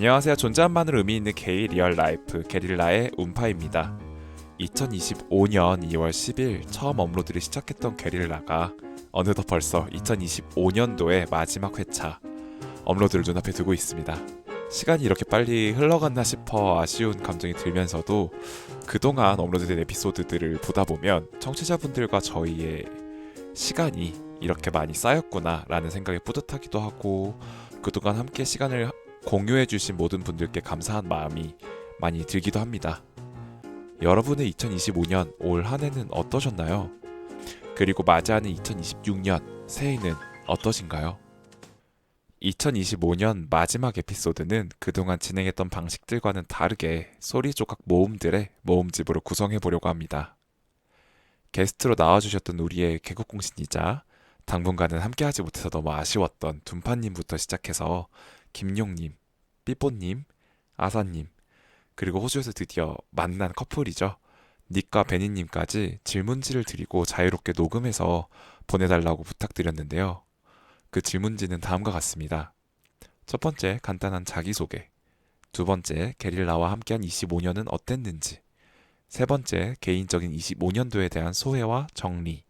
안녕하세요. 존재만으로 의미 있는 게이 리얼 라이프 게릴라의 운파입니다. 2025년 2월 10일 처음 업로드를 시작했던 게릴라가 어느덧 벌써 2025년도의 마지막 회차 업로드를 눈앞에 두고 있습니다. 시간이 이렇게 빨리 흘러갔나 싶어 아쉬운 감정이 들면서도 그동안 업로드된 에피소드들을 보다 보면 청취자분들과 저희의 시간이 이렇게 많이 쌓였구나 라는 생각에 뿌듯하기도 하고, 그동안 함께 시간을 공유해주신 모든 분들께 감사한 마음이 많이 들기도 합니다. 여러분의 2025년 올 한 해는 어떠셨나요? 그리고 맞이하는 2026년 새해는 어떠신가요? 2025년 마지막 에피소드는 그동안 진행했던 방식들과는 다르게 소리 조각 모음들의 모음집으로 구성해보려고 합니다. 게스트로 나와주셨던 우리의 개국공신이자 당분간은 함께하지 못해서 너무 아쉬웠던 둔파님부터 시작해서 김용님, 삐뽀님, 아사님, 그리고 호주에서 드디어 만난 커플이죠. 닉과 베니님까지 질문지를 드리고 자유롭게 녹음해서 보내달라고 부탁드렸는데요. 그 질문지는 다음과 같습니다. 첫 번째, 간단한 자기소개. 두 번째, 게릴라와 함께한 25년은 어땠는지. 세 번째, 개인적인 25년도에 대한 소회와 정리.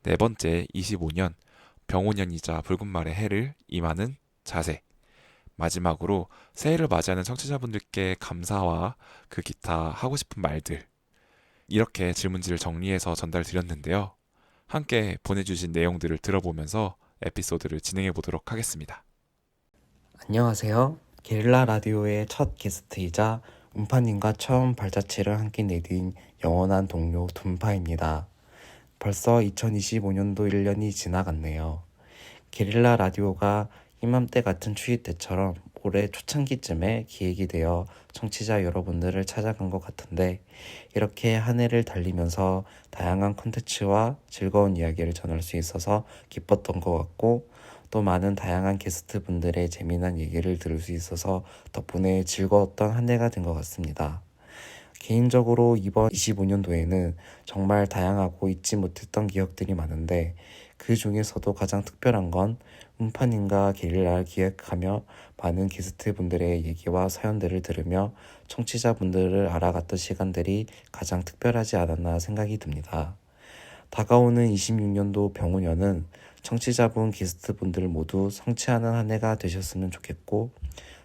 네 번째, 25년 병오년이자 붉은 말의 해를 임하는 자세. 마지막으로 새해를 맞이하는 청취자분들께 감사와 그 기타 하고 싶은 말들, 이렇게 질문지를 정리해서 전달드렸는데요. 함께 보내주신 내용들을 들어보면서 에피소드를 진행해 보도록 하겠습니다. 안녕하세요. 게릴라 라디오의 첫 게스트이자 운파님과 처음 발자취를 함께 내딘 영원한 동료 둔파입니다. 벌써 2025년도 1년이 지나갔네요. 게릴라 라디오가 이맘때 같은 추위 때처럼 올해 초창기쯤에 기획이 되어 청취자 여러분들을 찾아간 것 같은데, 이렇게 한 해를 달리면서 다양한 콘텐츠와 즐거운 이야기를 전할 수 있어서 기뻤던 것 같고, 또 많은 다양한 게스트 분들의 재미난 얘기를 들을 수 있어서 덕분에 즐거웠던 한 해가 된 것 같습니다. 개인적으로 이번 25년도에는 정말 다양하고 잊지 못했던 기억들이 많은데, 그 중에서도 가장 특별한 건 운파님과 게릴라를 기획하며 많은 게스트분들의 얘기와 사연들을 들으며 청취자분들을 알아갔던 시간들이 가장 특별하지 않았나 생각이 듭니다. 다가오는 26년도 병우년은 청취자분, 게스트분들 모두 성취하는 한 해가 되셨으면 좋겠고,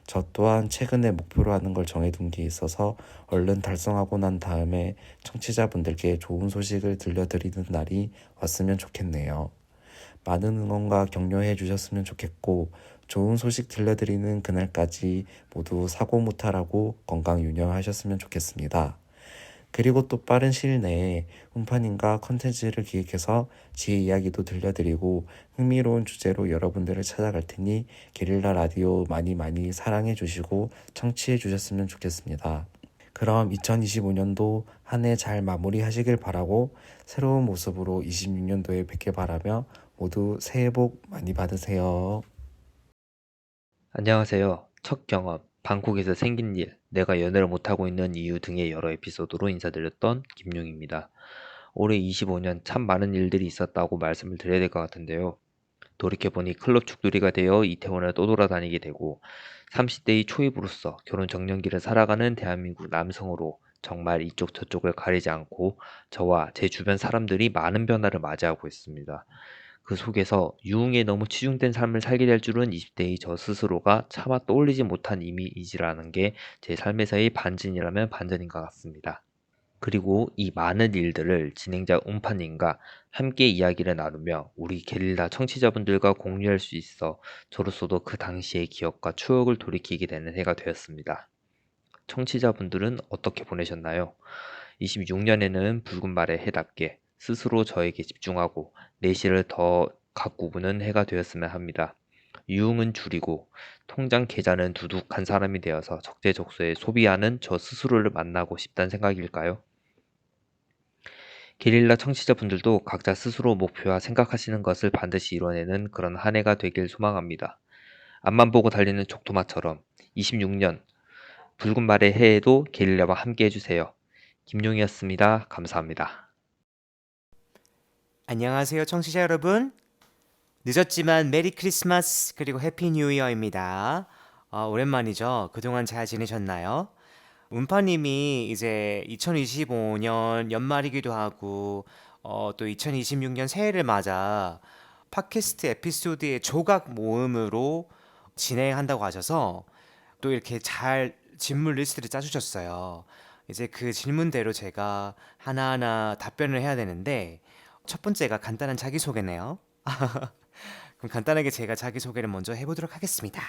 저 또한 최근에 목표로 하는 걸 정해둔 게 있어서 얼른 달성하고 난 다음에 청취자분들께 좋은 소식을 들려드리는 날이 왔으면 좋겠네요. 많은 응원과 격려해 주셨으면 좋겠고, 좋은 소식 들려드리는 그날까지 모두 사고무탈하고 건강 유념하셨으면 좋겠습니다. 그리고 또 빠른 시일 내에 운파님과 컨텐츠를 기획해서 제 이야기도 들려드리고 흥미로운 주제로 여러분들을 찾아갈 테니 게릴라 라디오 많이 많이 사랑해 주시고 청취해 주셨으면 좋겠습니다. 그럼 2025년도 한 해 잘 마무리하시길 바라고, 새로운 모습으로 26년도에 뵙길 바라며 모두 새해 복 많이 받으세요. 안녕하세요. 첫 경험, 방콕에서 생긴 일, 내가 연애를 못하고 있는 이유 등의 여러 에피소드로 인사드렸던 김용입니다. 올해 25년 참 많은 일들이 있었다고 말씀을 드려야 될 것 같은데요. 돌이켜보니 클럽 죽돌이가 되어 이태원을 떠돌아다니게 되고, 30대의 초입으로서 결혼 정년기를 살아가는 대한민국 남성으로 정말 이쪽 저쪽을 가리지 않고 저와 제 주변 사람들이 많은 변화를 맞이하고 있습니다. 그 속에서 유흥에 너무 치중된 삶을 살게 될 줄은 20대의 저 스스로가 차마 떠올리지 못한 이미지라는 게 제 삶에서의 반전이라면 반전인 것 같습니다. 그리고 이 많은 일들을 진행자 운파님과 함께 이야기를 나누며 우리 게릴라 청취자분들과 공유할 수 있어 저로서도 그 당시의 기억과 추억을 돌이키게 되는 해가 되었습니다. 청취자분들은 어떻게 보내셨나요? 26년에는 붉은 말의 해답게 스스로 저에게 집중하고 내실을 더 가꾸는 해가 되었으면 합니다. 유흥은 줄이고 통장 계좌는 두둑한 사람이 되어서 적재적소에 소비하는 저 스스로를 만나고 싶다는 생각일까요? 게릴라 청취자분들도 각자 스스로 목표와 생각하시는 것을 반드시 이뤄내는 그런 한 해가 되길 소망합니다. 앞만 보고 달리는 족토마처럼 26년 붉은 말의 해에도 게릴라와 함께 해주세요. 김용이었습니다. 감사합니다. 안녕하세요, 청취자 여러분. 늦었지만 메리 크리스마스 그리고 해피 뉴 이어입니다. 오랜만이죠. 그동안 잘 지내셨나요? 운파님이 이제 2025년 연말이기도 하고, 또 2026년 새해를 맞아 팟캐스트 에피소드의 조각 모음으로 진행한다고 하셔서 또 이렇게 잘 질문 리스트를 짜주셨어요. 이제 그 질문대로 제가 하나하나 답변을 해야 되는데, 첫 번째가 간단한 자기소개네요. 그럼 간단하게 제가 자기소개를 먼저 해보도록 하겠습니다.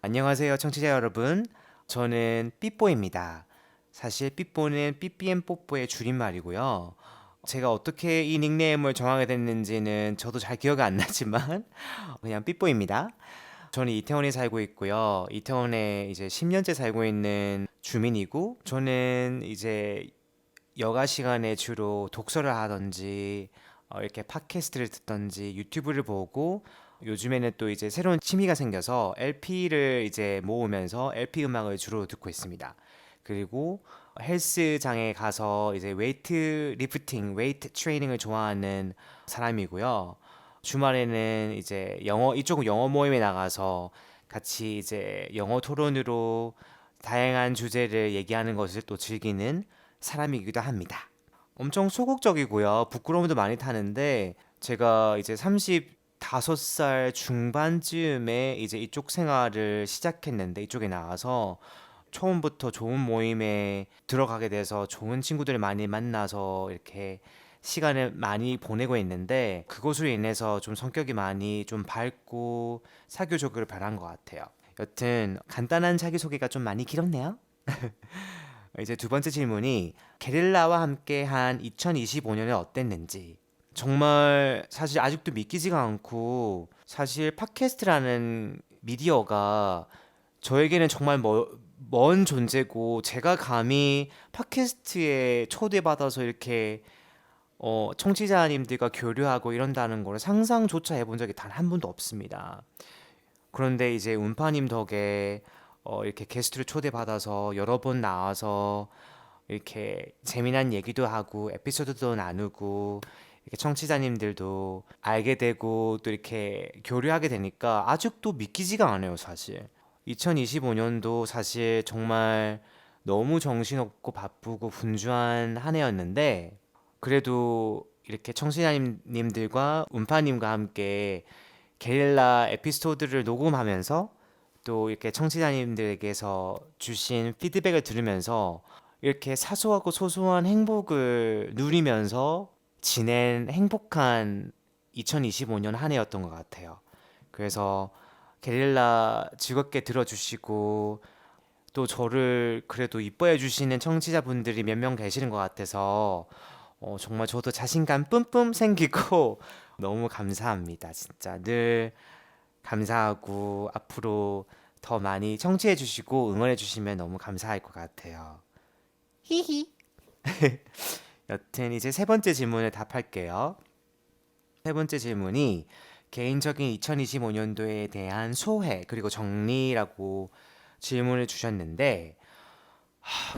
안녕하세요, 청취자 여러분. 저는 삐뽀입니다. 사실 삐뽀는 삐삐앤 뽀뽀의 줄임말이고요. 제가 어떻게 이 닉네임을 정하게 됐는지는 저도 잘 기억이 안 나지만 그냥 삐뽀입니다. 저는 이태원에 살고 있고요. 이태원에 이제 10년째 살고 있는 주민이고, 저는 이제 여가 시간에 주로 독서를 하던지 이렇게 팟캐스트를 듣던지 유튜브를 보고, 요즘에는 또 이제 새로운 취미가 생겨서 LP를 이제 모으면서 LP 음악을 주로 듣고 있습니다. 그리고 헬스장에 가서 이제 웨이트 리프팅, 웨이트 트레이닝을 좋아하는 사람이고요. 주말에는 이제 이쪽 영어 모임에 나가서 같이 이제 영어 토론으로 다양한 주제를 얘기하는 것을 또 즐기는 사람이기도 합니다. 엄청 소극적이고요. 부끄러움도 많이 타는데, 제가 이제 35살 중반쯤에 이제 이쪽 생활을 시작했는데, 이쪽에 나와서 처음부터 좋은 모임에 들어가게 돼서 좋은 친구들을 많이 만나서 이렇게 시간을 많이 보내고 있는데, 그것으로 인해서 좀 성격이 많이 좀 밝고 사교적으로 변한 것 같아요. 여튼 간단한 자기소개가 좀 많이 길었네요. 이제 두 번째 질문이 게릴라와 함께 한 2025년에 어땠는지. 정말 사실 아직도 믿기지가 않고, 사실 팟캐스트라는 미디어가 저에게는 정말 먼 존재고, 제가 감히 팟캐스트에 초대받아서 이렇게 청취자님들과 교류하고 이런다는 걸 상상조차 해본 적이 단 한 번도 없습니다. 그런데 이제 운파님 덕에 이렇게 게스트를 초대받아서 여러 번 나와서 이렇게 재미난 얘기도 하고 에피소드도 나누고, 이렇게 청취자님들도 알게 되고 또 이렇게 교류하게 되니까 아직도 믿기지가 않아요, 사실. 2025년도 사실 정말 너무 정신없고 바쁘고 분주한 한 해였는데, 그래도 이렇게 청취자님들과 운파님과 함께 게릴라 에피소드를 녹음하면서 또 이렇게 청취자님들에게서 주신 피드백을 들으면서 이렇게 사소하고 소소한 행복을 누리면서 지낸 행복한 2025년 한 해였던 것 같아요. 그래서 게릴라 즐겁게 들어주시고, 또 저를 그래도 이뻐해 주시는 청취자분들이 몇 명 계시는 것 같아서 정말 저도 자신감 뿜뿜 생기고 너무 감사합니다. 진짜 늘 감사하고, 앞으로 더 많이 청취해 주시고 응원해 주시면 너무 감사할 것 같아요. 히히. 여튼 이제 세 번째 질문을 답할게요. 세 번째 질문이 개인적인 2025년도에 대한 소회 그리고 정리라고 질문을 주셨는데,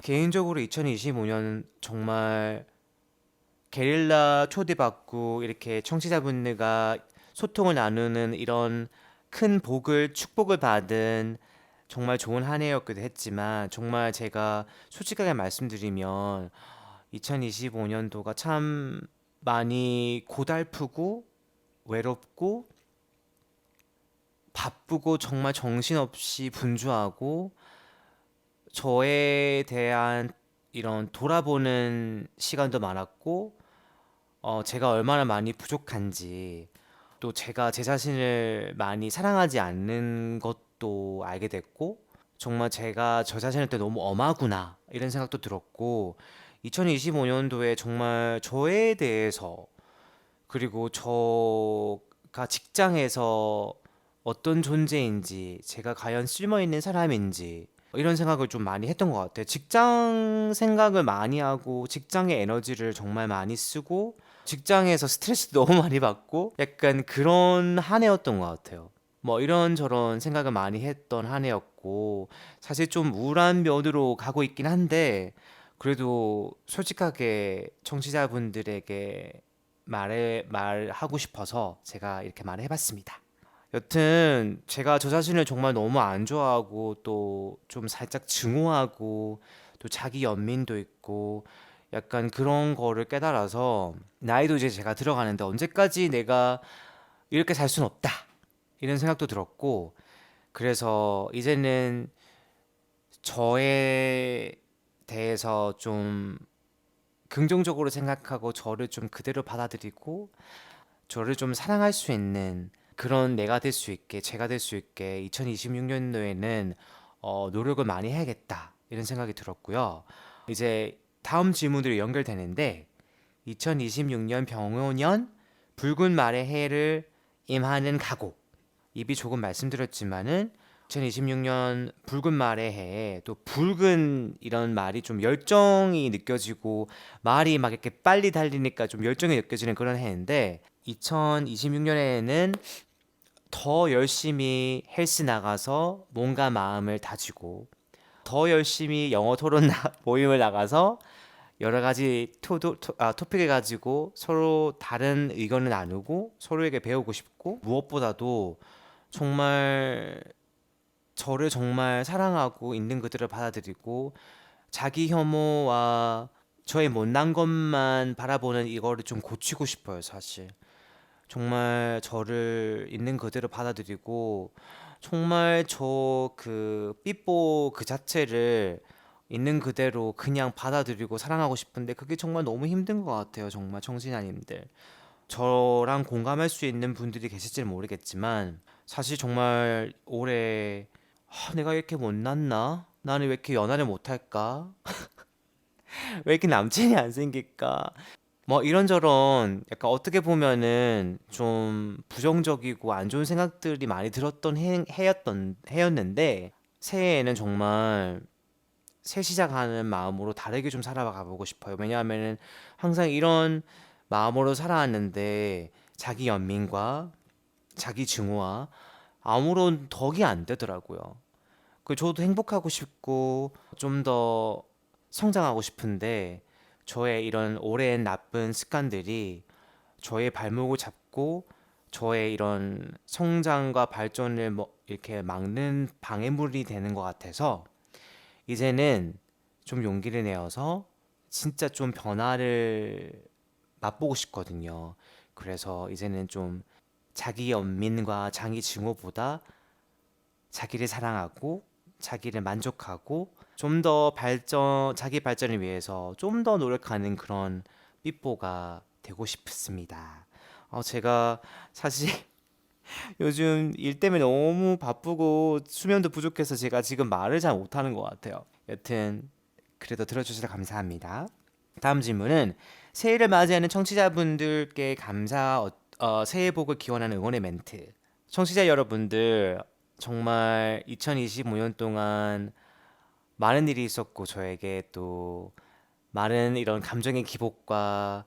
개인적으로 2025년 정말 게릴라 초대받고 이렇게 청취자분들과 소통을 나누는 이런 큰 축복을 받은 정말 좋은 한 해였기도 했지만, 정말 제가 솔직하게 말씀드리면 2025년도가 참 많이 고달프고 외롭고 바쁘고 정말 정신없이 분주하고, 저에 대한 이런 돌아보는 시간도 많았고, 제가 얼마나 많이 부족한지, 또 제가 제 자신을 많이 사랑하지 않는 것도 알게 됐고, 정말 제가 저 자신한테 너무 엄하구나 이런 생각도 들었고, 2025년도에 정말 저에 대해서, 그리고 저가 직장에서 어떤 존재인지, 제가 과연 쓸모있는 사람인지 이런 생각을 좀 많이 했던 것 같아요. 직장 생각을 많이 하고 직장의 에너지를 정말 많이 쓰고 직장에서 스트레스도 너무 많이 받고 약간 그런 한 해였던 것 같아요. 뭐 이런저런 생각을 많이 했던 한 해였고, 사실 좀 우울한 면으로 가고 있긴 한데, 그래도 솔직하게 청취자분들에게 말하고 싶어서 제가 이렇게 말을 해봤습니다. 여튼 제가 저 자신을 정말 너무 안 좋아하고 또 좀 살짝 증오하고 또 자기 연민도 있고 약간 그런 거를 깨달아서 나이도 이제 제가 들어가는데 언제까지 내가 이렇게 살 순 없다 이런 생각도 들었고 그래서 이제는 저에 대해서 좀 긍정적으로 생각하고 저를 좀 그대로 받아들이고 저를 좀 사랑할 수 있는 그런 내가 될 수 있게 제가 될 수 있게 2026년도에는 노력을 많이 해야겠다 이런 생각이 들었고요. 이제 다음 질문들이 연결되는데 2026년 병오년 붉은 말의 해를 임하는 각오 입이 조금 말씀드렸지만은 2026년 붉은 말의 해에 또 붉은 이런 말이 좀 열정이 느껴지고 말이 막 이렇게 빨리 달리니까 좀 열정이 느껴지는 그런 해인데 2026년에는 더 열심히 헬스 나가서 몸과 마음을 다지고 더 열심히 영어 토론 모임을 나가서 여러 가지 토픽을 가지고 서로 다른 의견을 나누고 서로에게 배우고 싶고 무엇보다도 정말 저를 정말 사랑하고 있는 그들을 받아들이고 자기 혐오와 저의 못난 것만 바라보는 이거를 좀 고치고 싶어요, 사실. 정말 저를 있는 그대로 받아들이고 정말 저 그 삐뽀 그 자체를 있는 그대로 그냥 받아들이고 사랑하고 싶은데 그게 정말 너무 힘든 것 같아요. 정말 청신아님들. 저랑 공감할 수 있는 분들이 계실지 모르겠지만 사실 정말 올해 내가 왜 이렇게 못났나? 나는 왜 이렇게 연애를 못할까? 왜 이렇게 남친이 안 생길까? 뭐 이런저런 약간 어떻게 보면은 좀 부정적이고 안 좋은 생각들이 많이 들었던 해였는데 새해에는 정말 새 시작하는 마음으로 다르게 좀 살아가 보고 싶어요. 왜냐하면은 항상 이런 마음으로 살아왔는데 자기 연민과 자기 증오와 아무런 덕이 안 되더라고요. 그 저도 행복하고 싶고 좀 더 성장하고 싶은데 저의 이런 오랜 나쁜 습관들이 저의 발목을 잡고 저의 이런 성장과 발전을 뭐 이렇게 막는 방해물이 되는 것 같아서 이제는 좀 용기를 내어서 진짜 좀 변화를 맛보고 싶거든요. 그래서 이제는 좀 자기 연민과 자기 증오보다 자기를 사랑하고 자기를 만족하고 좀 더 자기 발전을 위해서 좀 더 노력하는 그런 삐뽀가 되고 싶습니다. 제가 사실 요즘 일 때문에 너무 바쁘고 수면도 부족해서 제가 지금 말을 잘 못하는 것 같아요. 여튼 그래도 들어주셔서 감사합니다. 다음 질문은 새해를 맞이하는 청취자분들께 새해 복을 기원하는 응원의 멘트. 청취자 여러분들 정말 2025년 동안 많은 일이 있었고 저에게 또 많은 이런 감정의 기복과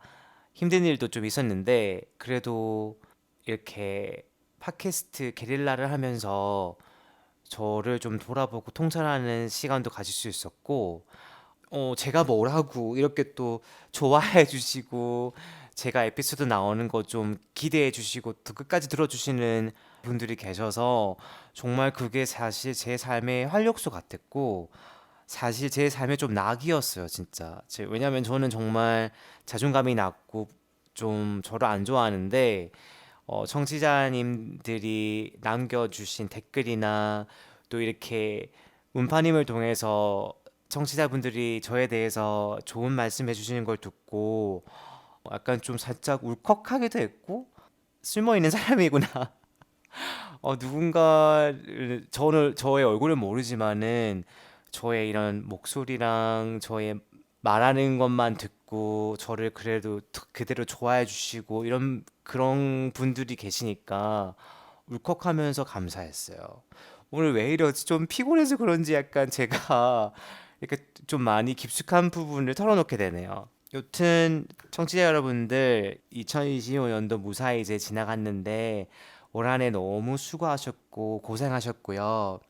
힘든 일도 좀 있었는데 그래도 이렇게 팟캐스트 게릴라를 하면서 저를 좀 돌아보고 통찰하는 시간도 가질 수 있었고 제가 뭘 하고 이렇게 또 좋아해 주시고 제가 에피소드 나오는 거 좀 기대해 주시고 또 끝까지 들어주시는 분들이 계셔서 정말 그게 사실 제 삶의 활력소 같았고 사실 제 삶의 좀 낙이었어요, 진짜. 왜냐면 저는 정말 자존감이 낮고 좀 저를 안 좋아하는데 청취자님들이 남겨주신 댓글이나 또 이렇게 문파님을 통해서 청취자분들이 저에 대해서 좋은 말씀 해주시는 걸 듣고 약간 좀 살짝 울컥하기도 했고 쓸모 있는 사람이구나. 누군가를 저의 얼굴을 모르지만은 저의 이런 목소리랑 저의 말하는 것만 듣고 저를 그래도 그대로 좋아해 주시고 이런 그런 분들이 계시니까 울컥하면서 감사했어요. 오늘 왜 이러지? 좀 피곤해서 그런지 약간 제가 이렇게 좀 많이 깊숙한 부분을 털어놓게 되네요. 여튼 청취자 여러분들 2025년도 무사히 이제 지나갔는데 올 한 해 너무 수고하셨고 고생하셨고요.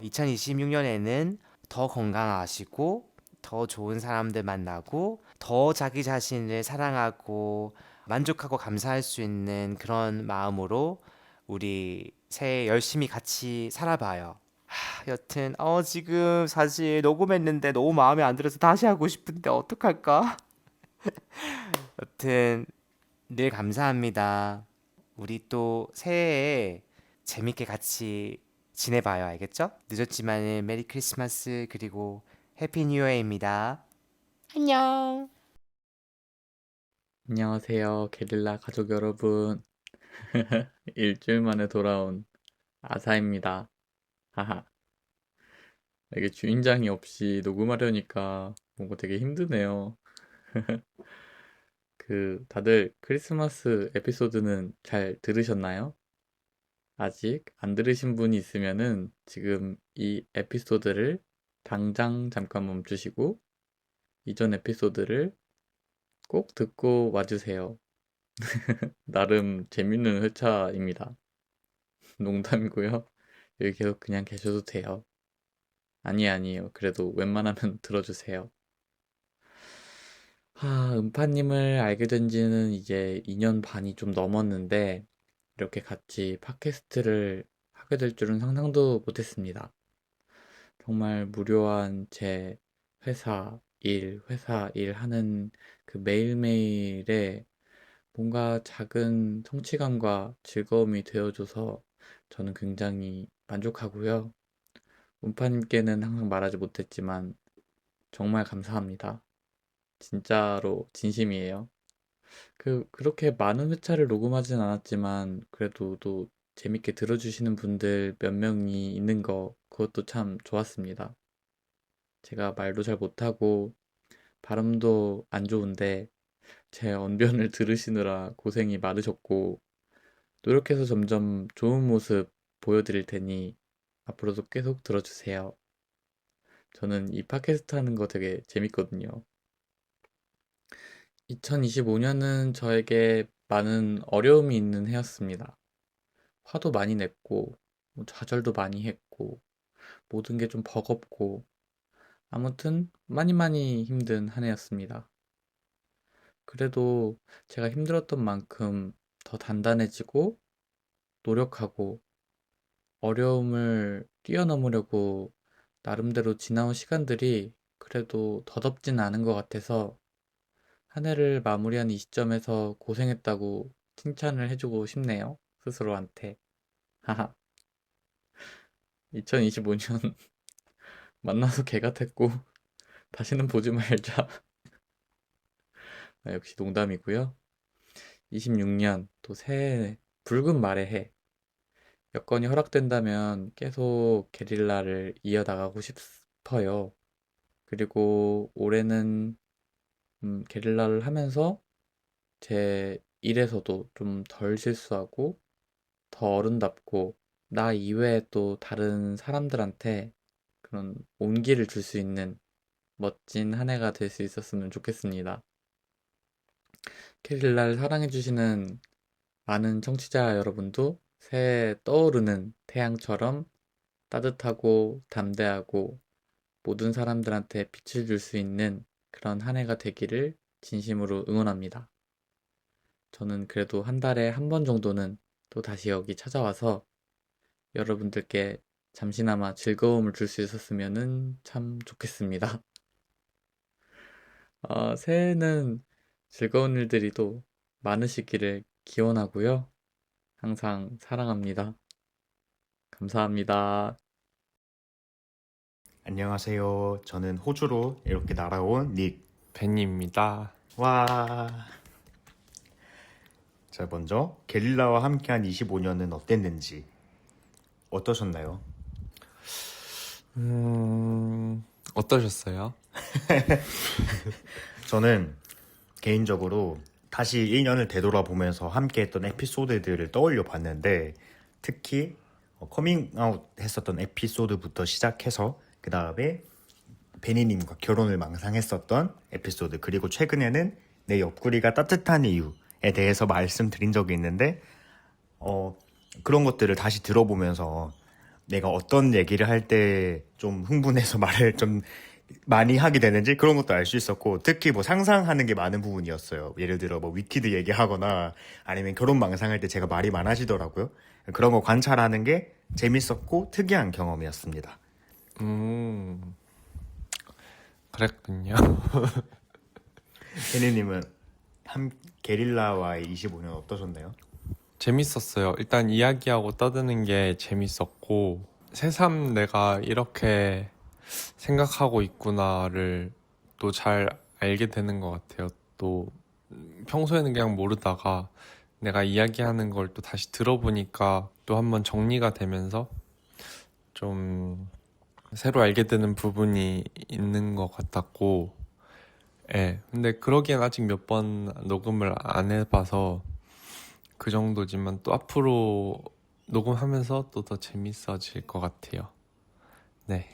2026년에는 더 건강하시고 더 좋은 사람들 만나고 더 자기 자신을 사랑하고 만족하고 감사할 수 있는 그런 마음으로 우리 새해 열심히 같이 살아봐요. 여튼 지금 사실 녹음했는데 너무 마음에 안 들어서 다시 하고 싶은데 어떡할까? 여튼 늘 감사합니다. 우리 또 새해에 재밌게 같이 지내봐요. 알겠죠? 늦었지만은 메리 크리스마스 그리고 해피 뉴 이어입니다. 안녕. 안녕하세요, 게릴라 가족 여러분. 일주일 만에 돌아온 아사입니다. 하하. 이게 주인장이 없이 녹음하려니까 뭔가 되게 힘드네요. 다들 크리스마스 에피소드는 잘 들으셨나요? 아직 안 들으신 분이 있으면은 지금 이 에피소드를 당장 잠깐 멈추시고 이전 에피소드를 꼭 듣고 와주세요. 나름 재밌는 회차입니다. 농담이고요. 여기 계속 그냥 계셔도 돼요. 아니에요. 그래도 웬만하면 들어주세요. 음파님을 알게 된 지는 이제 2년 반이 좀 넘었는데, 이렇게 같이 팟캐스트를 하게 될 줄은 상상도 못했습니다. 정말 무료한 제 회사 일 하는 그 매일매일에 뭔가 작은 성취감과 즐거움이 되어줘서 저는 굉장히 만족하고요. 음파님께는 항상 말하지 못했지만 정말 감사합니다. 진짜로 진심이에요. 그렇게 많은 회차를 녹음하진 않았지만 그래도 또 재밌게 들어주시는 분들 몇 명이 있는 거 그것도 참 좋았습니다. 제가 말도 잘 못하고 발음도 안 좋은데 제 언변을 들으시느라 고생이 많으셨고 노력해서 점점 좋은 모습 보여드릴 테니 앞으로도 계속 들어주세요. 저는 이 팟캐스트 하는 거 되게 재밌거든요. 2025년은 저에게 많은 어려움이 있는 해였습니다. 화도 많이 냈고, 좌절도 많이 했고, 모든 게 좀 버겁고, 아무튼 많이 힘든 한 해였습니다. 그래도 제가 힘들었던 만큼 더 단단해지고, 노력하고, 어려움을 뛰어넘으려고 나름대로 지나온 시간들이 그래도 더덥진 않은 것 같아서 한 해를 마무리한 이 시점에서 고생했다고 칭찬을 해주고 싶네요. 스스로한테. 하하. 2025년 만나서 개 같았고 다시는 보지 말자. 역시 농담이고요. 26년 또 새해 붉은 말의 해. 여건이 허락된다면 계속 게릴라를 이어나가고 싶어요. 그리고 올해는 게릴라를 하면서 제 일에서도 좀 덜 실수하고 더 어른답고 나 이외에 또 다른 사람들한테 그런 온기를 줄 수 있는 멋진 한 해가 될 수 있었으면 좋겠습니다. 게릴라를 사랑해주시는 많은 청취자 여러분도 새해 떠오르는 태양처럼 따뜻하고 담대하고 모든 사람들한테 빛을 줄 수 있는 그런 한 해가 되기를 진심으로 응원합니다. 저는 그래도 한 달에 한 번 정도는 또 다시 여기 찾아와서 여러분들께 잠시나마 즐거움을 줄 수 있었으면 참 좋겠습니다. 새해에는 즐거운 일들이 또 많으시기를 기원하고요. 항상 사랑합니다. 감사합니다. 안녕하세요. 저는 호주로 이렇게 날아온 닉. 벤입니다. 와. 자, 먼저 게릴라와 함께한 25년은 어땠는지 어떠셨나요? 어떠셨어요? 저는 개인적으로 다시 1년을 되돌아보면서 함께했던 에피소드들을 떠올려 봤는데 특히 커밍아웃 했었던 에피소드부터 시작해서 그 다음에 베니님과 결혼을 망상했었던 에피소드 그리고 최근에는 내 옆구리가 따뜻한 이유에 대해서 말씀드린 적이 있는데 그런 것들을 다시 들어보면서 내가 어떤 얘기를 할 때 좀 흥분해서 말을 좀 많이 하게 되는지 그런 것도 알 수 있었고, 특히 뭐 상상하는 게 많은 부분이었어요. 예를 들어 뭐 위키드 얘기하거나 아니면 결혼 망상할 때 제가 말이 많아지더라고요. 그런 거 관찰하는 게 재밌었고 특이한 경험이었습니다. 음, 그랬군요. 혜니님은 게릴라와의 25년 어떠셨나요? 재밌었어요. 일단 이야기하고 떠드는 게 재밌었고, 새삼 내가 이렇게 생각하고 있구나를 또 잘 알게 되는 것 같아요. 또 평소에는 그냥 모르다가 내가 이야기하는 걸 또 다시 들어보니까 또 한번 정리가 되면서 좀 새로 알게 되는 부분이 있는 것 같았고, 예. 근데 그러기엔 아직 몇 번 녹음을 안 해봐서 그 정도지만 또 앞으로 녹음하면서 또 더 재밌어질 것 같아요. 네.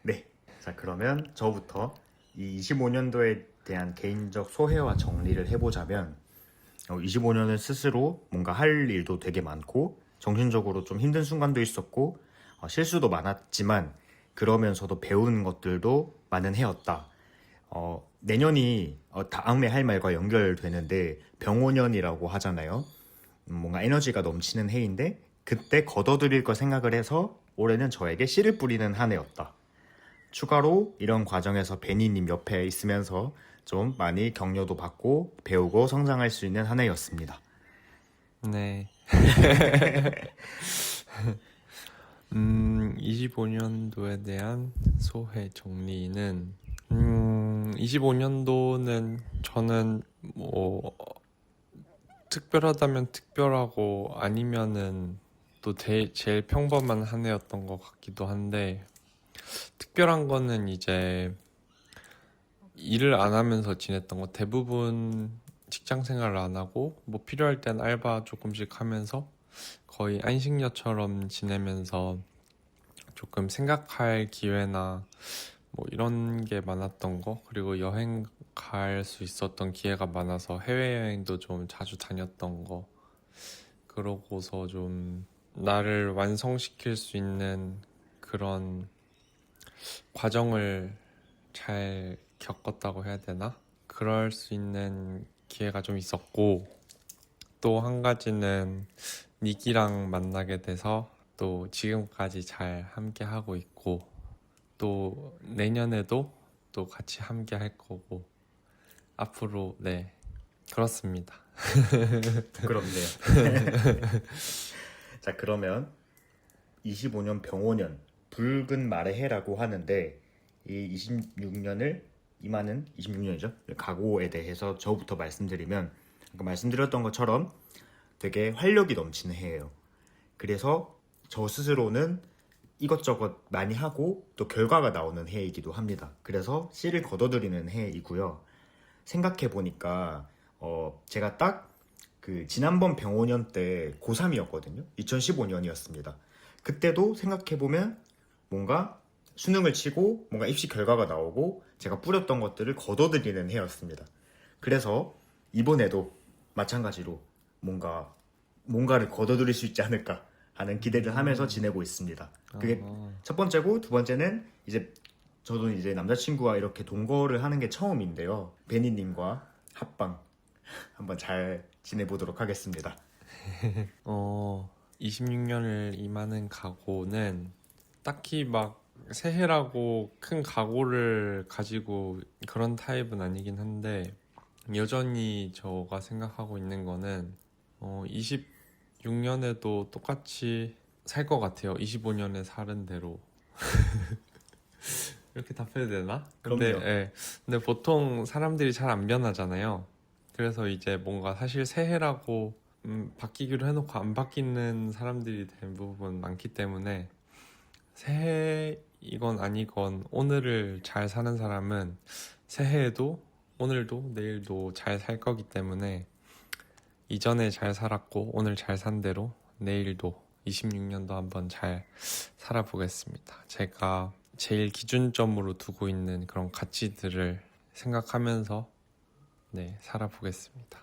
네. 자, 그러면 저부터 이 25년도에 대한 개인적 소회와 정리를 해보자면, 25년은 스스로 뭔가 할 일도 되게 많고 정신적으로 좀 힘든 순간도 있었고, 실수도 많았지만 그러면서도 배운 것들도 많은 해였다. 내년이 다음에 할 말과 연결되는데 병오년이라고 하잖아요. 뭔가 에너지가 넘치는 해인데 그때 걷어들일 걸 생각을 해서 올해는 저에게 씨를 뿌리는 한 해였다. 추가로 이런 과정에서 베니님 옆에 있으면서 좀 많이 격려도 받고 배우고 성장할 수 있는 한 해였습니다. 네. 25년도에 대한 소회 정리는 25년도는 저는 뭐 특별하다면 특별하고 아니면은 또 제일 평범한 한 해였던 것 같기도 한데, 특별한 거는 이제 일을 안 하면서 지냈던 거, 대부분 직장 생활을 안 하고 뭐 필요할 땐 알바 조금씩 하면서 거의 안식녀처럼 지내면서 조금 생각할 기회나 뭐 이런 게 많았던 거, 그리고 여행 갈 수 있었던 기회가 많아서 해외여행도 좀 자주 다녔던 거, 그러고서 좀 나를 완성시킬 수 있는 그런 과정을 잘 겪었다고 해야 되나? 그럴 수 있는 기회가 좀 있었고, 또 한 가지는 니키랑 만나게 돼서 또 지금까지 잘 함께 하고 있고, 또 내년에도 또 같이 함께 할 거고, 앞으로, 네, 그렇습니다. 부끄럽네요. 자, 그러면 25년 병오년, 붉은 말의 해라고 하는데, 이 26년을 임하는 26년이죠. 각오에 대해서 저부터 말씀드리면, 아까 말씀드렸던 것처럼 되게 활력이 넘치는 해예요. 그래서 저 스스로는 이것저것 많이 하고 또 결과가 나오는 해이기도 합니다. 그래서 씨를 거둬들이는 해이고요. 생각해 보니까 제가 딱 그 지난번 병오년 때 고3이었거든요. 2015년이었습니다. 그때도 생각해 보면 뭔가 수능을 치고 뭔가 입시 결과가 나오고 제가 뿌렸던 것들을 거둬들이는 해였습니다. 그래서 이번에도 마찬가지로 뭔가를 거둬들일 수 있지 않을까 하는 기대를 하면서 지내고 있습니다. 그게 첫 번째고, 두 번째는 이제 저도 이제 남자친구와 이렇게 동거를 하는 게 처음인데요. 베니님과 합방 한번 잘 지내보도록 하겠습니다. 26년을 임하는 각오는 딱히 막 새해라고 큰 각오를 가지고 그런 타입은 아니긴 한데, 여전히 저가 생각하고 있는 거는 26년에도 똑같이 살 것 같아요. 25년에 살은 대로. 이렇게 답해도 되나? 근데, 그럼요. 예. 근데 보통 사람들이 잘 안 변하잖아요. 그래서 이제 뭔가 사실 새해라고 바뀌기로 해놓고 안 바뀌는 사람들이 대부분 많기 때문에, 새해이건 아니건 오늘을 잘 사는 사람은 새해에도 오늘도 내일도 잘 살 거기 때문에, 이전에 잘 살았고 오늘 잘 산 대로 내일도 26년도 한번 잘 살아보겠습니다. 제가 제일 기준점으로 두고 있는 그런 가치들을 생각하면서 네, 살아보겠습니다.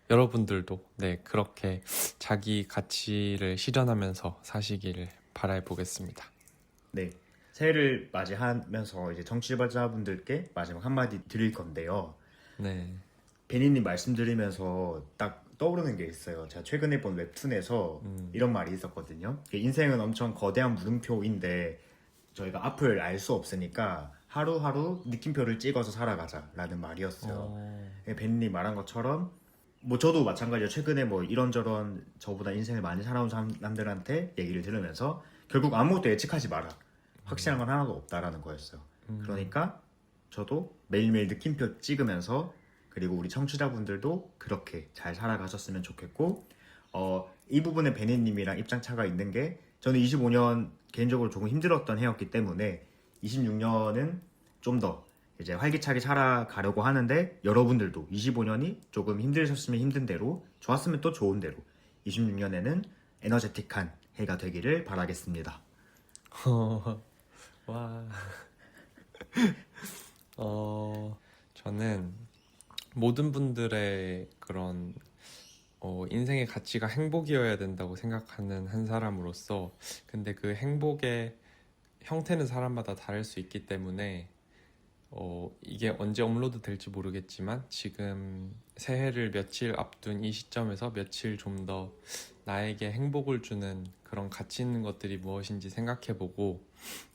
여러분들도 네, 그렇게 자기 가치를 실현하면서 사시기를 바라보겠습니다. 네, 새해를 맞이하면서 이제 청취자분들께 마지막 한마디 드릴 건데요. 네. 베니님 말씀드리면서 딱 떠오르는 게 있어요. 제가 최근에 본 웹툰에서 이런 말이 있었거든요. 인생은 엄청 거대한 물음표인데 저희가 앞을 알 수 없으니까 하루하루 느낌표를 찍어서 살아가자라는 말이었어요. 베니님 말한 것처럼 뭐 저도 마찬가지로 최근에 뭐 이런저런 저보다 인생을 많이 살아온 사람들한테 얘기를 들으면서 결국 아무것도 예측하지 마라. 확실한 건 하나도 없다라는 거였어요. 그러니까 저도 매일매일 느낌표 찍으면서 그리고 우리 청취자분들도 그렇게 잘 살아가셨으면 좋겠고 이 부분에 베니님이랑 입장차가 있는 게 저는 25년 개인적으로 조금 힘들었던 해였기 때문에 26년은 좀 더 이제 활기차게 살아가려고 하는데 여러분들도 25년이 조금 힘드셨으면 힘든 대로 좋았으면 또 좋은 대로 26년에는 에너제틱한 해가 되기를 바라겠습니다. 와. 저는 모든 분들의 그런 인생의 가치가 행복이어야 된다고 생각하는 한 사람으로서 근데 그 행복의 형태는 사람마다 다를 수 있기 때문에 이게 언제 업로드 될지 모르겠지만 지금 새해를 며칠 앞둔 이 시점에서 며칠 좀 더 나에게 행복을 주는 그런 가치 있는 것들이 무엇인지 생각해보고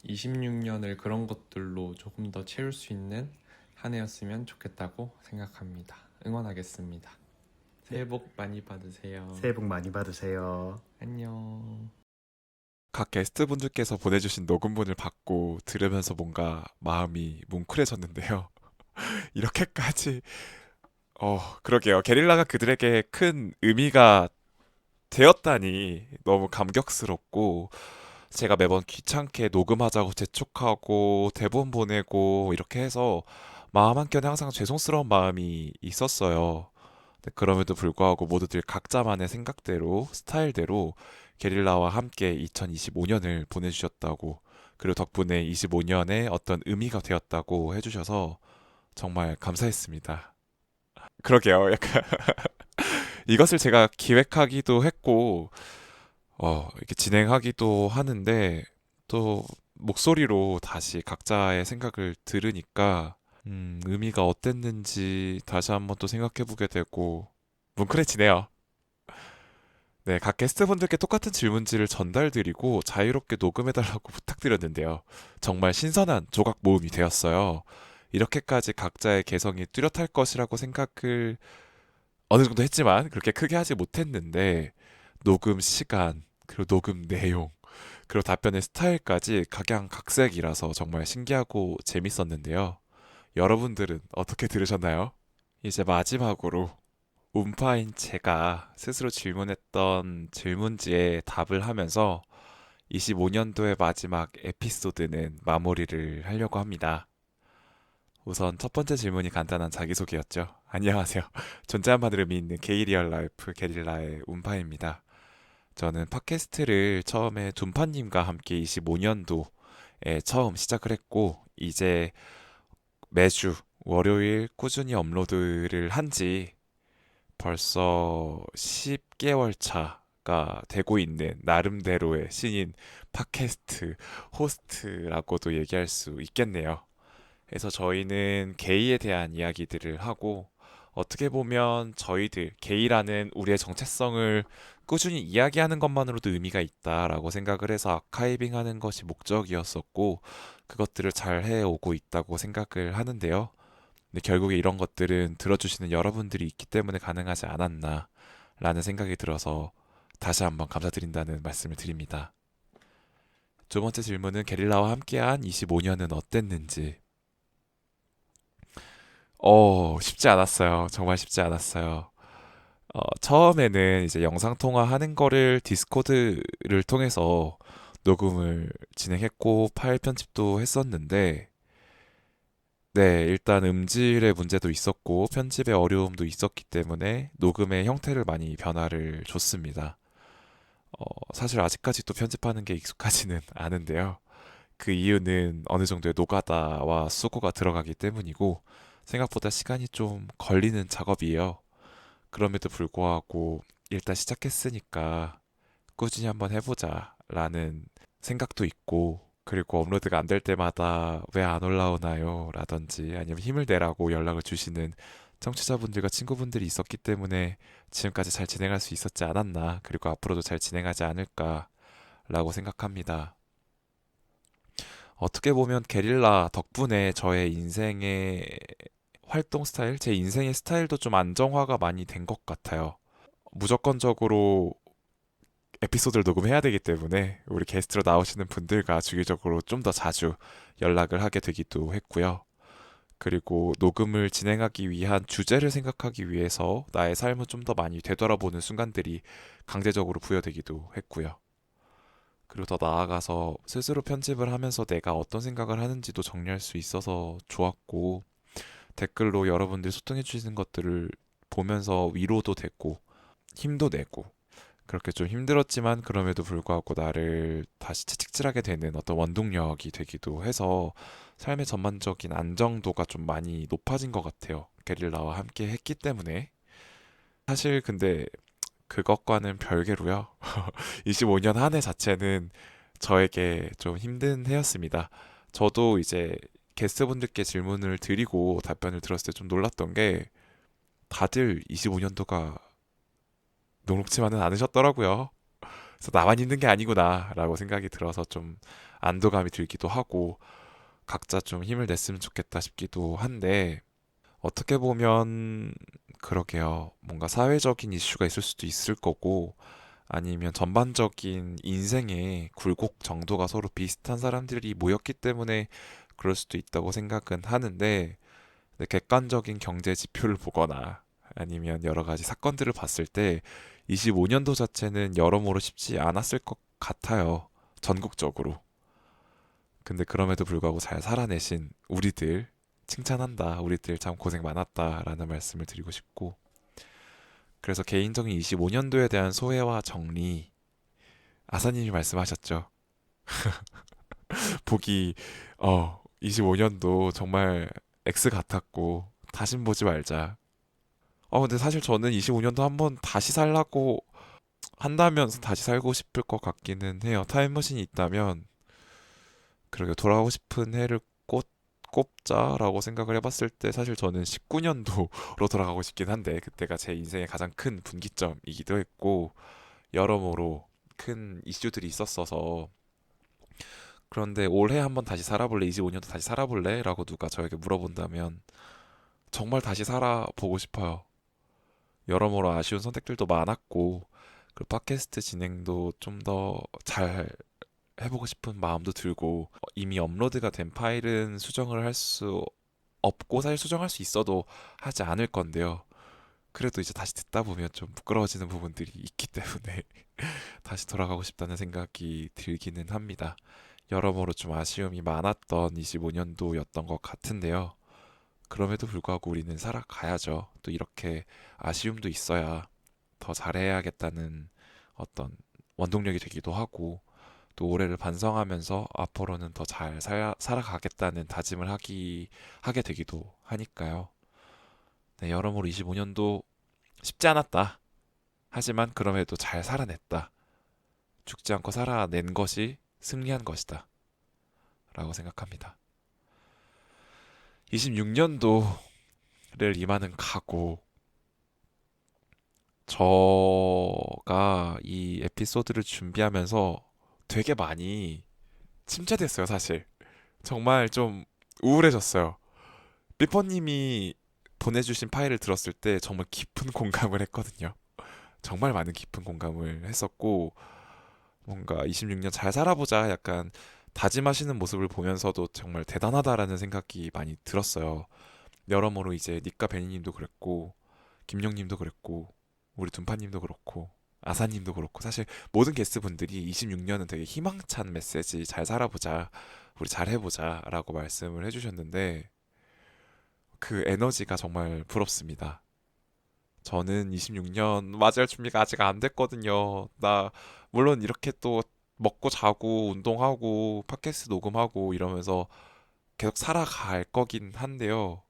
26년을 그런 것들로 조금 더 채울 수 있는 한 해였으면 좋겠다고 생각합니다. 응원하겠습니다. 새해 복 많이 받으세요. 새해 복 많이 받으세요. 안녕. 각 게스트분들께서 보내주신 녹음본을 받고 들으면서 뭔가 마음이 뭉클해졌는데요. 이렇게까지 그러게요. 게릴라가 그들에게 큰 의미가 되었다니 너무 감격스럽고 제가 매번 귀찮게 녹음하자고 재촉하고 대본 보내고 이렇게 해서 마음 한켠에 항상 죄송스러운 마음이 있었어요. 네, 그럼에도 불구하고 모두들 각자만의 생각대로 스타일대로 게릴라와 함께 2025년을 보내주셨다고 그리고 덕분에 25년에 어떤 의미가 되었다고 해주셔서 정말 감사했습니다. 그러게요. 약간 이것을 제가 기획하기도 했고 이렇게 진행하기도 하는데 또 목소리로 다시 각자의 생각을 들으니까 의미가 어땠는지 다시 한번 또 생각해보게 되고 뭉클해지네요. 네, 각 게스트분들께 똑같은 질문지를 전달드리고 자유롭게 녹음해달라고 부탁드렸는데요. 정말 신선한 조각 모음이 되었어요. 이렇게까지 각자의 개성이 뚜렷할 것이라고 생각을 어느 정도 했지만 그렇게 크게 하지 못했는데 녹음 시간, 그리고 녹음 내용, 그리고 답변의 스타일까지 각양각색이라서 정말 신기하고 재밌었는데요. 여러분들은 어떻게 들으셨나요? 이제 마지막으로 음파인 제가 스스로 질문했던 질문지에 답을 하면서 25년도의 마지막 에피소드는 마무리를 하려고 합니다. 우선 첫 번째 질문이 간단한 자기소개였죠. 안녕하세요. 존재한 바들을 믿는 게이리얼 라이프 게릴라의 운파입니다. 저는 팟캐스트를 처음에 둠파님과 함께 25년도에 처음 시작을 했고 이제 매주 월요일 꾸준히 업로드를 한 지 벌써 10개월 차가 되고 있는 나름대로의 신인 팟캐스트 호스트라고도 얘기할 수 있겠네요. 그래서 저희는 게이에 대한 이야기들을 하고 어떻게 보면 저희들 게이라는 우리의 정체성을 꾸준히 이야기하는 것만으로도 의미가 있다라고 생각을 해서 아카이빙하는 것이 목적이었었고 그것들을 잘 해오고 있다고 생각을 하는데요. 근데 결국에 이런 것들은 들어주시는 여러분들이 있기 때문에 가능하지 않았나 라는 생각이 들어서 다시 한번 감사드린다는 말씀을 드립니다. 두 번째 질문은 게릴라와 함께한 25년은 어땠는지. 쉽지 않았어요. 정말 쉽지 않았어요. 처음에는 이제 영상통화 하는 거를 디스코드를 통해서 녹음을 진행했고 파일 편집도 했었는데 네, 일단 음질의 문제도 있었고 편집의 어려움도 있었기 때문에 녹음의 형태를 많이 변화를 줬습니다. 사실 아직까지도 편집하는 게 익숙하지는 않은데요. 그 이유는 어느 정도의 노가다와 수고가 들어가기 때문이고 생각보다 시간이 좀 걸리는 작업이에요. 그럼에도 불구하고 일단 시작했으니까 꾸준히 한번 해보자 라는 생각도 있고 그리고 업로드가 안 될 때마다 왜 안 올라오나요? 라든지 아니면 힘을 내라고 연락을 주시는 청취자분들과 친구분들이 있었기 때문에 지금까지 잘 진행할 수 있었지 않았나, 그리고 앞으로도 잘 진행하지 않을까라고 생각합니다. 어떻게 보면 게릴라 덕분에 저의 인생의 활동 스타일, 제 인생의 스타일도 좀 안정화가 많이 된 것 같아요. 무조건적으로 에피소드를 녹음해야 되기 때문에 우리 게스트로 나오시는 분들과 주기적으로 좀 더 자주 연락을 하게 되기도 했고요. 그리고 녹음을 진행하기 위한 주제를 생각하기 위해서 나의 삶을 좀 더 많이 되돌아보는 순간들이 강제적으로 부여되기도 했고요. 그리고 더 나아가서 스스로 편집을 하면서 내가 어떤 생각을 하는지도 정리할 수 있어서 좋았고, 댓글로 여러분들이 소통해 주시는 것들을 보면서 위로도 됐고 힘도 내고, 그렇게 좀 힘들었지만 그럼에도 불구하고 나를 다시 채찍질하게 되는 어떤 원동력이 되기도 해서 삶의 전반적인 안정도가 좀 많이 높아진 것 같아요. 게릴라와 함께 했기 때문에. 사실 근데 그것과는 별개로요. 25년 한 해 자체는 저에게 좀 힘든 해였습니다. 저도 이제 게스트분들께 질문을 드리고 답변을 들었을 때 좀 놀랐던 게, 다들 25년도가 녹록치만은 않으셨더라고요. 그래서 나만 힘든 게 아니구나라고 생각이 들어서 좀 안도감이 들기도 하고, 각자 좀 힘을 냈으면 좋겠다 싶기도 한데, 어떻게 보면 그러게요. 뭔가 사회적인 이슈가 있을 수도 있을 거고, 아니면 전반적인 인생의 굴곡 정도가 서로 비슷한 사람들이 모였기 때문에 그럴 수도 있다고 생각은 하는데, 근데 객관적인 경제 지표를 보거나 아니면 여러 가지 사건들을 봤을 때 25년도 자체는 여러모로 쉽지 않았을 것 같아요. 전국적으로. 근데 그럼에도 불구하고 잘 살아내신 우리들 칭찬한다. 우리들 참 고생 많았다라는 말씀을 드리고 싶고, 그래서 개인적인 25년도에 대한 소회와 정리, 아사님이 말씀하셨죠. 보기 25년도 정말 X 같았고 다신 보지 말자. 근데 사실 저는 25년도 한번 다시 살라고 한다면 다시 살고 싶을 것 같기는 해요. 타임머신이 있다면 그렇게 돌아가고 싶은 해를 꼽자라고 생각을 해봤을 때 사실 저는 19년도로 돌아가고 싶긴 한데, 그때가 제 인생의 가장 큰 분기점이기도 했고 여러모로 큰 이슈들이 있었어서. 그런데 올해 한번 다시 살아볼래? 25년도 다시 살아볼래? 라고 누가 저에게 물어본다면 정말 다시 살아보고 싶어요. 여러모로 아쉬운 선택들도 많았고, 그 팟캐스트 진행도 좀 더 잘 해보고 싶은 마음도 들고, 이미 업로드가 된 파일은 수정을 할 수 없고, 사실 수정할 수 있어도 하지 않을 건데요. 그래도 이제 다시 듣다 보면 좀 부끄러워지는 부분들이 있기 때문에 다시 돌아가고 싶다는 생각이 들기는 합니다. 여러모로 좀 아쉬움이 많았던 25년도였던 것 같은데요. 그럼에도 불구하고 우리는 살아가야죠. 또 이렇게 아쉬움도 있어야 더 잘해야겠다는 어떤 원동력이 되기도 하고, 또 올해를 반성하면서 앞으로는 더 잘 살아가겠다는 다짐을 하게 되기도 하니까요. 네, 여러모로 25년도 쉽지 않았다. 하지만 그럼에도 잘 살아냈다. 죽지 않고 살아낸 것이 승리한 것이다. 라고 생각합니다. 26년도를 이마는 가고, 저가 이 에피소드를 준비하면서 되게 많이 침체됐어요, 사실. 정말 좀 우울해졌어요. 삐퍼님이 보내주신 파일을 들었을 때 정말 깊은 공감을 했거든요. 정말 많은 깊은 공감을 했었고, 뭔가 26년 잘 살아보자 약간 다짐하시는 모습을 보면서도 정말 대단하다라는 생각이 많이 들었어요. 여러모로 이제 니까 베니님도 그랬고, 김용님도 그랬고, 우리 둔파님도 그렇고, 아사님도 그렇고, 사실 모든 게스트분들이 26년은 되게 희망찬 메시지, 잘 살아보자, 우리 잘 해보자 라고 말씀을 해주셨는데, 그 에너지가 정말 부럽습니다. 저는 26년 맞이할 준비가 아직 안 됐거든요. 물론 이렇게 또 먹고 자고 운동하고 팟캐스트 녹음하고 이러면서 계속 살아갈 거긴 한데요.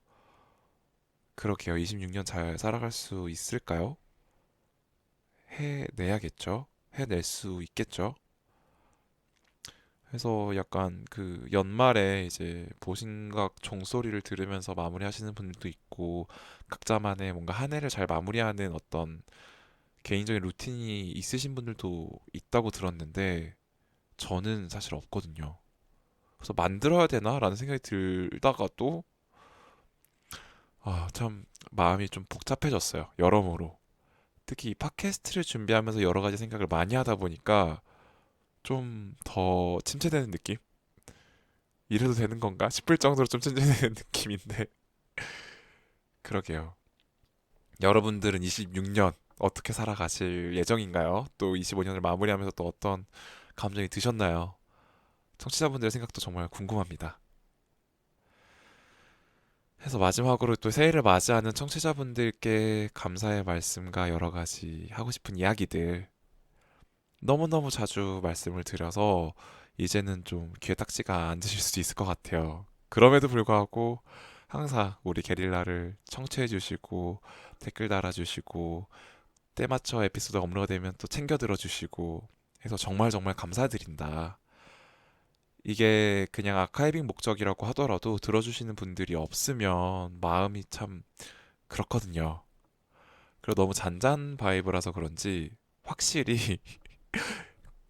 그렇게요. 26년 잘 살아갈 수 있을까요? 해내야겠죠. 해낼 수 있겠죠. 해서 약간 그 연말에 이제 보신각 종소리를 들으면서 마무리하시는 분들도 있고 각자만의 뭔가 한 해를 잘 마무리하는 어떤 개인적인 루틴이 있으신 분들도 있다고 들었는데 저는 사실 없거든요. 그래서 만들어야 되나라는 생각이 들다가도 참 마음이 좀 복잡해졌어요. 여러모로. 특히 이 팟캐스트를 준비하면서 여러 가지 생각을 많이 하다 보니까 좀 더 침체되는 느낌? 이래도 되는 건가 싶을 정도로 좀 침체되는 느낌인데 그러게요. 여러분들은 26년 어떻게 살아가실 예정인가요? 또 25년을 마무리하면서 또 어떤 감정이 드셨나요? 청취자분들의 생각도 정말 궁금합니다. 해서 마지막으로 또 새해를 맞이하는 청취자분들께 감사의 말씀과 여러 가지 하고 싶은 이야기들 너무너무 자주 말씀을 드려서 이제는 좀 귀에 딱지가 안 드실 수도 있을 것 같아요. 그럼에도 불구하고 항상 우리 게릴라를 청취해 주시고 댓글 달아주시고 때 맞춰 에피소드 업로드되면 또 챙겨 들어주시고 해서 정말 정말 감사드린다. 이게 그냥 아카이빙 목적이라고 하더라도 들어주시는 분들이 없으면 마음이 참 그렇거든요. 그리고 너무 잔잔 바이브라서 그런지 확실히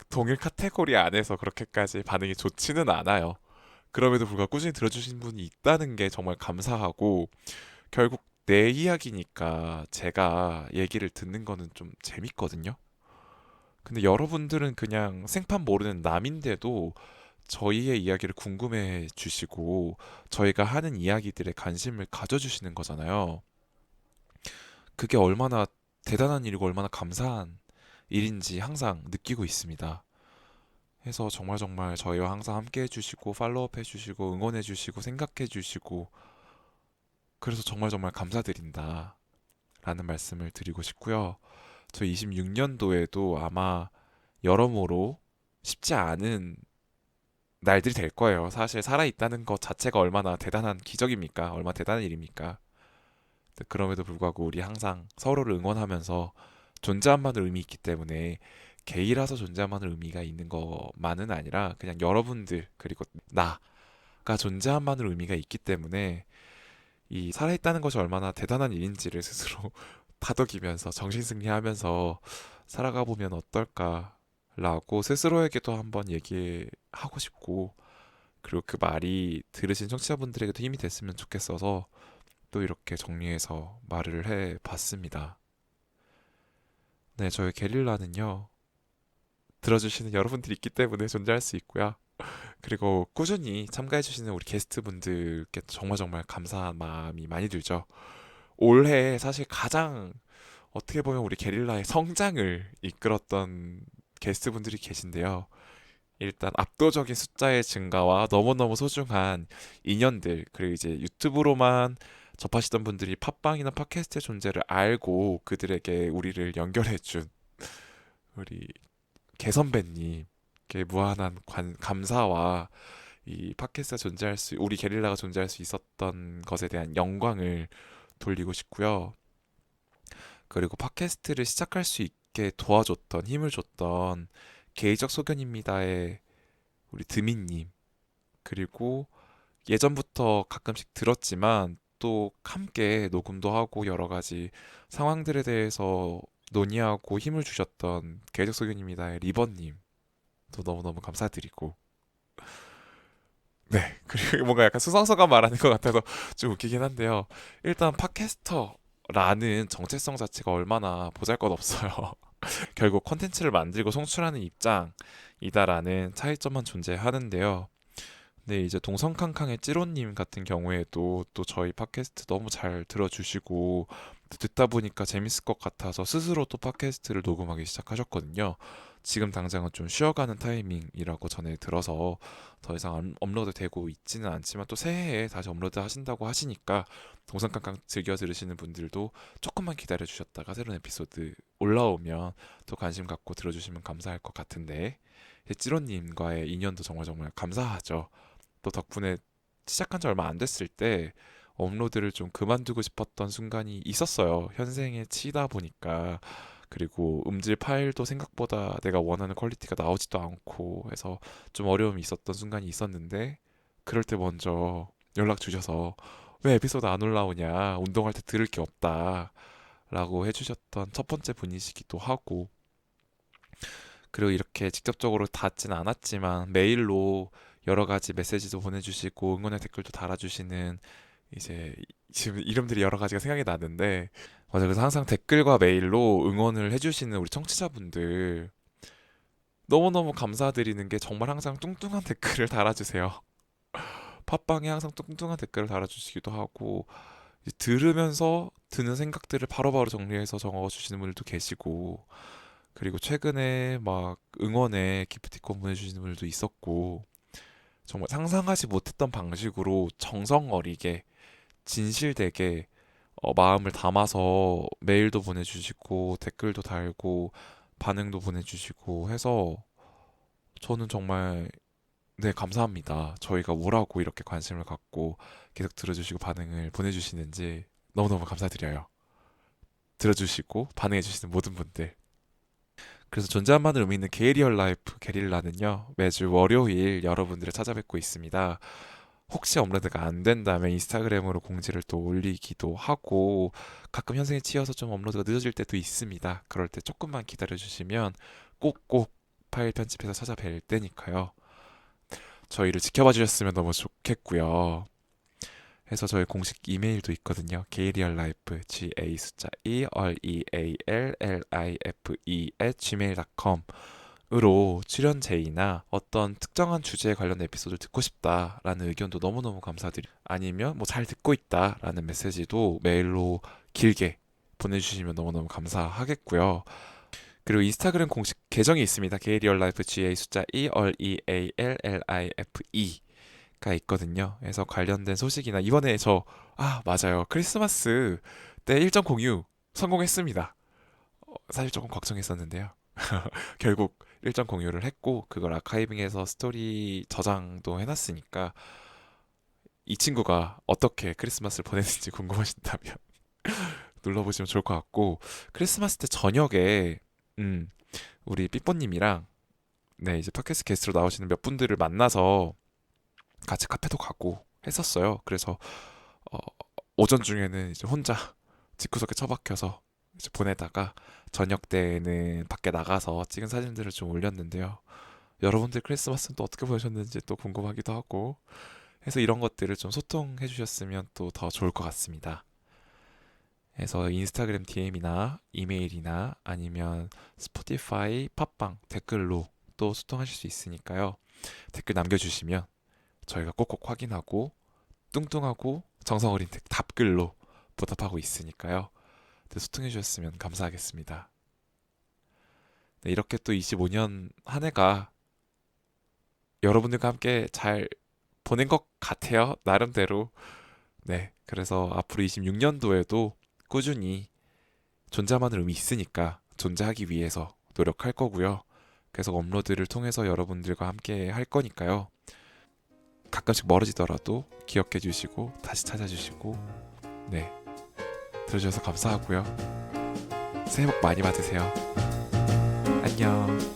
동일 카테고리 안에서 그렇게까지 반응이 좋지는 않아요. 그럼에도 불구하고 꾸준히 들어주신 분이 있다는 게 정말 감사하고 결국 내 이야기니까 제가 얘기를 듣는 거는 좀 재밌거든요. 근데 여러분들은 그냥 생판 모르는 남인데도 저희의 이야기를 궁금해 주시고 저희가 하는 이야기들에 관심을 가져주시는 거잖아요. 그게 얼마나 대단한 일이고 얼마나 감사한 일인지 항상 느끼고 있습니다. 해서 정말 정말 저희와 항상 함께 해주시고 팔로우업 해주시고 응원해주시고 생각해주시고 그래서 정말 정말 감사드린다 라는 말씀을 드리고 싶고요. 저 26년도에도 아마 여러모로 쉽지 않은 날들이 될 거예요. 사실 살아있다는 것 자체가 얼마나 대단한 기적입니까? 얼마나 대단한 일입니까? 근데 그럼에도 불구하고 우리 항상 서로를 응원하면서 존재함만을 의미 있기 때문에 게이라서 존재함만을 의미가 있는 것만은 아니라 그냥 여러분들 그리고 나가 존재함만을 의미가 있기 때문에 이 살아있다는 것이 얼마나 대단한 일인지를 스스로 다독이면서 정신승리하면서 살아가 보면 어떨까라고 스스로에게도 한번 얘기하고 싶고 그리고 그 말이 들으신 청취자분들에게도 힘이 됐으면 좋겠어서 또 이렇게 정리해서 말을 해봤습니다. 네, 저희 게릴라는요 들어주시는 여러분들이 있기 때문에 존재할 수 있고요. 그리고 꾸준히 참가해주시는 우리 게스트분들께 정말 정말 감사한 마음이 많이 들죠. 올해 사실 가장 어떻게 보면 우리 게릴라의 성장을 이끌었던 게스트분들이 계신데요. 일단 압도적인 숫자의 증가와 너무너무 소중한 인연들, 그리고 이제 유튜브로만 접하시던 분들이 팟빵이나 팟캐스트의 존재를 알고 그들에게 우리를 연결해준 우리 개선배님께 무한한 감사와 이 팟캐스트가 존재할 수, 우리 게릴라가 존재할 수 있었던 것에 대한 영광을 돌리고 싶고요. 그리고 팟캐스트를 시작할 수 있게 도와줬던, 힘을 줬던 개의적 소견입니다의 우리 드민님, 그리고 예전부터 가끔씩 들었지만 또 함께 녹음도 하고 여러 가지 상황들에 대해서 논의하고 힘을 주셨던 개의적 소견입니다의 리버님, 또 너무너무 감사드리고 네, 그리고 뭔가 약간 수상소감 말하는 것 같아서 좀 웃기긴 한데요. 일단 팟캐스터라는 정체성 자체가 얼마나 보잘것없어요. 결국 콘텐츠를 만들고 송출하는 입장이다라는 차이점만 존재하는데요. 근데 이제 동성캉캉의 찌로님 같은 경우에도 또 저희 팟캐스트 너무 잘 들어주시고 또 듣다 보니까 재밌을 것 같아서 스스로 또 팟캐스트를 녹음하기 시작하셨거든요. 지금 당장은 좀 쉬어가는 타이밍이라고 전에 들어서 더 이상 업로드 되고 있지는 않지만 또 새해에 다시 업로드 하신다고 하시니까 동성캉캉 즐겨 들으시는 분들도 조금만 기다려 주셨다가 새로운 에피소드 올라오면 또 관심 갖고 들어주시면 감사할 것 같은데 찌로님과의 인연도 정말 정말 감사하죠. 또 덕분에 시작한 지 얼마 안 됐을 때 업로드를 좀 그만두고 싶었던 순간이 있었어요. 현생에 치이다 보니까 그리고 음질 파일도 생각보다 내가 원하는 퀄리티가 나오지도 않고 해서 좀 어려움이 있었던 순간이 있었는데, 그럴 때 먼저 연락 주셔서 왜 에피소드 안 올라오냐, 운동할 때 들을 게 없다 라고 해주셨던 첫 번째 분이시기도 하고, 그리고 이렇게 직접적으로 닿진 않았지만 메일로 여러 가지 메시지도 보내주시고 응원의 댓글도 달아주시는, 이제 지금 이름들이 여러 가지가 생각이 나는데, 맞아, 그래서 항상 댓글과 메일로 응원을 해주시는 우리 청취자분들 너무너무 감사드리는 게, 정말 항상 뚱뚱한 댓글을 달아주세요. 팟빵에 항상 뚱뚱한 댓글을 달아주시기도 하고, 이제 들으면서 드는 생각들을 바로바로 정리해서 적어주시는 분들도 계시고, 그리고 최근에 막 응원에 기프티콘 보내주시는 분들도 있었고, 정말 상상하지 못했던 방식으로 정성 어리게 진실되게 마음을 담아서 메일도 보내주시고 댓글도 달고 반응도 보내주시고 해서, 저는 정말 네, 감사합니다. 저희가 뭐라고 이렇게 관심을 갖고 계속 들어주시고 반응을 보내주시는지 너무너무 감사드려요. 들어주시고 반응해주시는 모든 분들. 그래서 존재한만을 의미 있는 게리얼 라이프 게릴라는요, 매주 월요일 여러분들을 찾아뵙고 있습니다. 혹시 업로드가 안 된다면 인스타그램으로 공지를 또 올리기도 하고, 가끔 현생에 치여서 좀 업로드가 늦어질 때도 있습니다. 그럴 때 조금만 기다려주시면 꼭꼭 파일 편집해서 찾아뵐 때니까요. 저희를 지켜봐 주셨으면 너무 좋겠고요. 해서 저희 공식 이메일도 있거든요. 게리얼라이프 GA 숫자 2 REALLIFE @gmail.com 으로 출연 제의나 어떤 특정한 주제에 관련 에피소드를 듣고 싶다라는 의견도 너무너무 감사드리고, 아니면 뭐 잘 듣고 있다라는 메시지도 메일로 길게 보내주시면 너무너무 감사하겠고요. 그리고 인스타그램 공식 계정이 있습니다. 게리얼라이프 GA 숫자 2 REALLIFE가 있거든요. 그래서 관련된 소식이나 이번에 맞아요, 크리스마스 때 일정 공유 성공했습니다. 사실 조금 걱정했었는데요. 결국 일정 공유를 했고, 그걸 아카이빙해서 스토리 저장도 해놨으니까 이 친구가 어떻게 크리스마스를 보냈는지 궁금하신다면 눌러보시면 좋을 것 같고, 크리스마스 때 저녁에 우리 삐뽀님이랑 네, 이제 팟캐스트 게스트로 나오시는 몇 분들을 만나서 같이 카페도 가고 했었어요. 그래서 오전 중에는 이제 혼자 집구석에 처박혀서 이제 보내다가, 저녁 때는 밖에 나가서 찍은 사진들을 좀 올렸는데요. 여러분들 크리스마스는 또 어떻게 보내셨는지 또 궁금하기도 하고 해서, 이런 것들을 좀 소통해 주셨으면 또 더 좋을 것 같습니다. 그래서 인스타그램 DM이나 이메일이나 아니면 스포티파이 팟빵 댓글로 또 소통하실 수 있으니까요. 댓글 남겨주시면 저희가 꼭꼭 확인하고 뚱뚱하고 정성 어린 답글로 보답하고 있으니까요. 네, 소통해 주셨으면 감사하겠습니다. 네, 이렇게 또 25년 한 해가 여러분들과 함께 잘 보낸 것 같아요. 나름대로. 네, 그래서 앞으로 26년도에도 꾸준히 존재만을 의미 있으니까 존재하기 위해서 노력할 거고요. 계속 업로드를 통해서 여러분들과 함께 할 거니까요. 가끔씩 멀어지더라도 기억해 주시고 다시 찾아주시고, 네, 들어주셔서 감사하고요. 새해 복 많이 받으세요. 안녕.